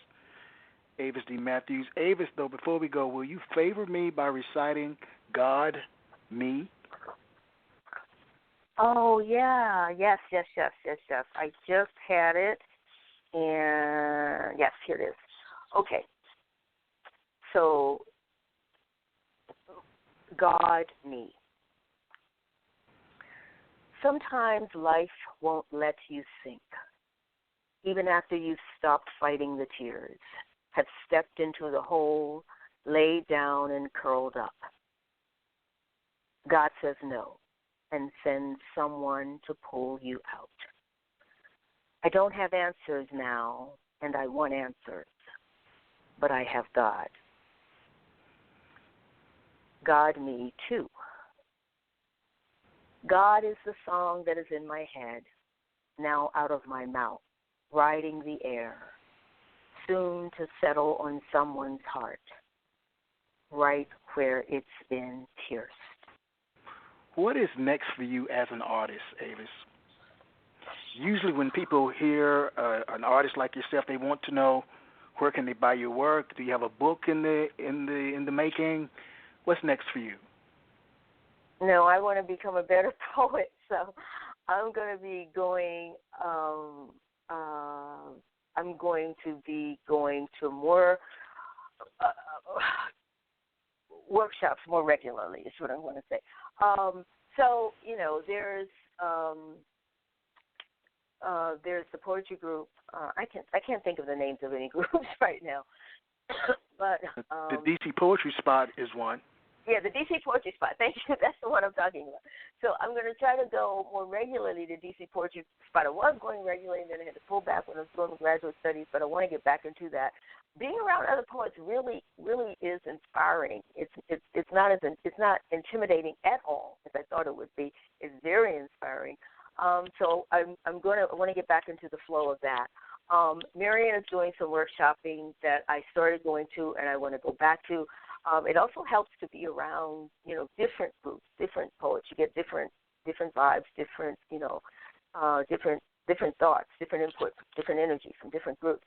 Speaker 3: Avis D. Matthews. Avis, though, before we go, will you favor me by reciting God, Me?
Speaker 4: Oh, yeah. Yes. I just had it, and yes, here it is. Okay. So, God, Me. Sometimes life won't let you sink, even after you've stopped fighting the tears, have stepped into the hole, laid down and curled up. God says no, and send someone to pull you out. I don't have answers now, and I want answers, but I have God. God me too. God is the song that is in my head, now out of my mouth, riding the air, soon to settle on someone's heart, right where it's been pierced.
Speaker 3: What is next for you as an artist, Avis? Usually when people hear an artist like yourself, they want to know where can they buy your work? Do you have a book in the making? What's next for you?
Speaker 4: No, I want to become a better poet, so I'm going to be going. I'm going to be going to more workshops more regularly. Is what I want to say. So there's the poetry group. I can't think of the names of any groups right now, but
Speaker 3: the DC Poetry Spot is one.
Speaker 4: Yeah, the DC Poetry Spot. Thank you. That's the one I'm talking about. So I'm going to try to go more regularly to DC Poetry Spot. I was going regularly, and then I had to pull back when I was doing graduate studies, but I want to get back into that. Being around other poets really is inspiring. It's not intimidating at all as I thought it would be. It's very inspiring. So I want to get back into the flow of that. Marian is doing some workshopping that I started going to, and I want to go back to. It also helps to be around, different groups, different poets. You get different vibes, different thoughts, different input, different energy from different groups.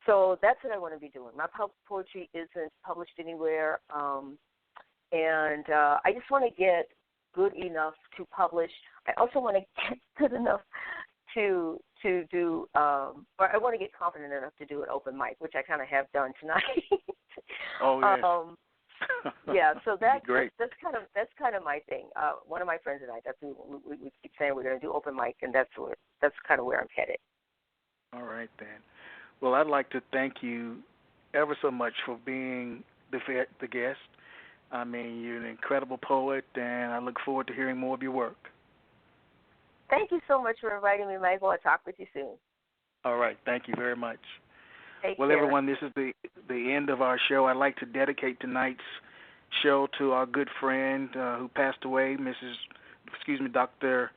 Speaker 4: So that's what I want to be doing. My poetry isn't published anywhere, and I just want to get good enough to publish. I also want to get good enough to do, or I want to get confident enough to do an open mic, which I kind of have done tonight.
Speaker 3: Oh yeah.
Speaker 4: Yeah, so that's kind of my thing. One of my friends and I, we keep saying we're going to do open mic, and that's kind of where I'm headed.
Speaker 3: All right then. Well, I'd like to thank you ever so much for being the guest. I mean, you're an incredible poet, and I look forward to hearing more of your work.
Speaker 4: Thank you so much for inviting me, Michael. I'll talk with you soon.
Speaker 3: All right. Thank you very much.
Speaker 4: Take
Speaker 3: well,
Speaker 4: care.
Speaker 3: Everyone, this is the end of our show. I'd like to dedicate tonight's show to our good friend who passed away, Dr.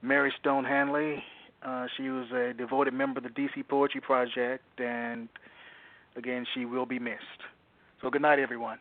Speaker 3: Mary Stone Hanley. She was a devoted member of the DC Poetry Project, and again, she will be missed. So good night, everyone.